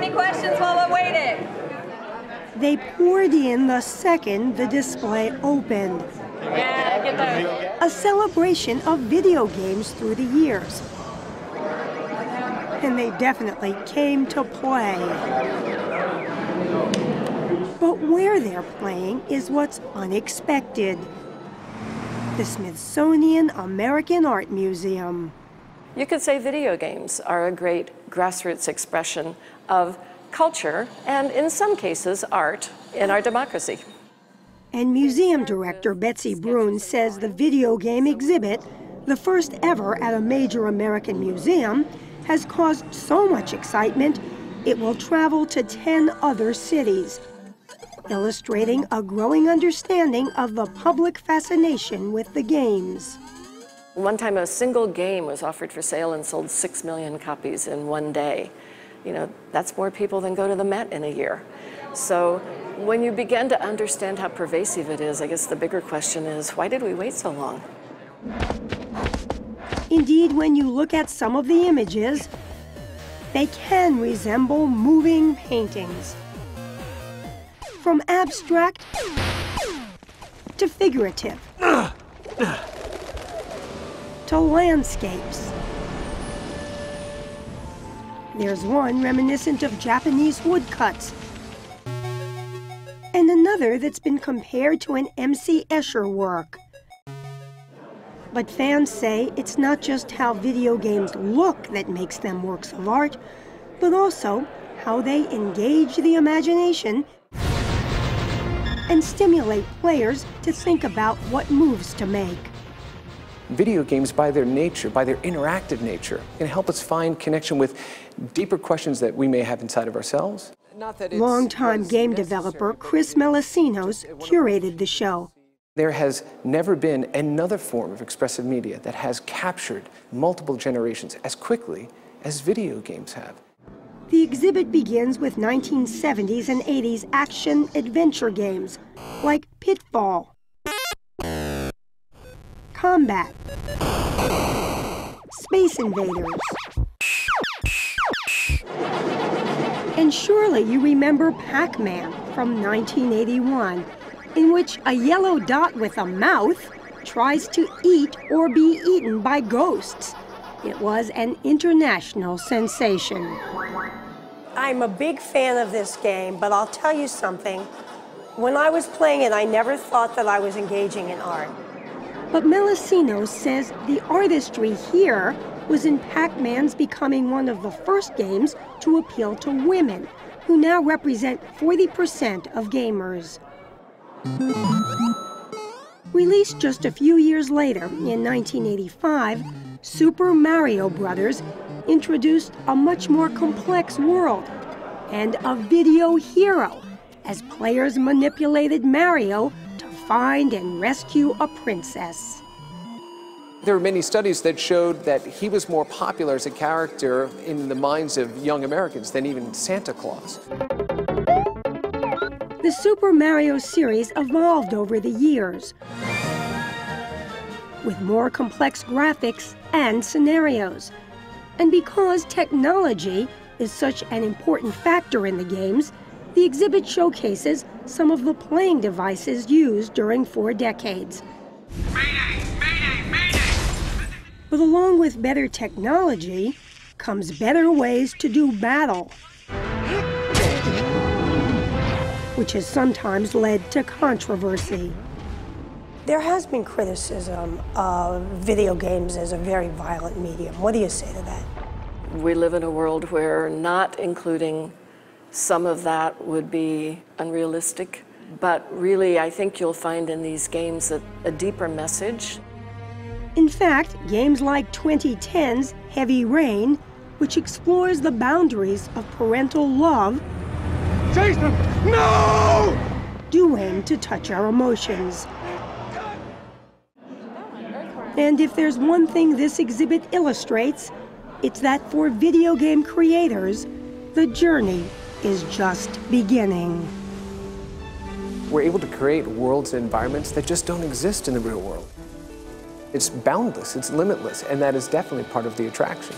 any questions while we're waiting? They poured in the second the display opened. Yeah, get those. A celebration of video games through the years. And they definitely came to play. But where they're playing is what's unexpected. The Smithsonian American Art Museum. You could say video games are a great grassroots expression of culture and, in some cases, art in our democracy. And museum director Betsy Brune says the video game exhibit, the first ever at a major American museum, has caused so much excitement it will travel to 10 other cities, illustrating a growing understanding of the public fascination with the games. One time a single game was offered for sale and sold 6 million copies in one day. You know, that's more people than go to the Met in a year. So when you begin to understand how pervasive it is, I guess the bigger question is, why did we wait so long? Indeed, when you look at some of the images, they can resemble moving paintings. From abstract to figurative to landscapes. There's one reminiscent of Japanese woodcuts, and another that's been compared to an M.C. Escher work. But fans say it's not just how video games look that makes them works of art, but also how they engage the imagination and stimulate players to think about what moves to make. Video games, by their nature, by their interactive nature, can help us find connection with deeper questions that we may have inside of ourselves. Longtime game developer Chris Melisinos curated the show. There has never been another form of expressive media that has captured multiple generations as quickly as video games have. The exhibit begins with 1970s and 80s action-adventure games like Pitfall, Combat, Space Invaders. And surely you remember Pac-Man from 1981, in which a yellow dot with a mouth tries to eat or be eaten by ghosts. It was an international sensation. I'm a big fan of this game, but I'll tell you something. When I was playing it, I never thought that I was engaging in art. But Melisinos says the artistry here was in Pac-Man's becoming one of the first games to appeal to women, who now represent 40% of gamers. Released just a few years later, in 1985, Super Mario Bros. Introduced a much more complex world and a video hero as players manipulated Mario to find and rescue a princess. There are many studies that showed that he was more popular as a character in the minds of young Americans than even Santa Claus. The Super Mario series evolved over the years, with more complex graphics and scenarios. And because technology is such an important factor in the games, the exhibit showcases some of the playing devices used during 4 decades. Mayday! Mayday! Mayday! But along with better technology comes better ways to do battle, which has sometimes led to controversy. There has been criticism of video games as a very violent medium. What do you say to that? We live in a world where not including some of that would be unrealistic. But really, I think you'll find in these games a deeper message. In fact, games like 2010's Heavy Rain, which explores the boundaries of parental love, Jason, no! do aim to touch our emotions. And if there's one thing this exhibit illustrates, it's that for video game creators, the journey is just beginning. We're able to create worlds and environments that just don't exist in the real world. It's boundless, it's limitless, and that is definitely part of the attraction.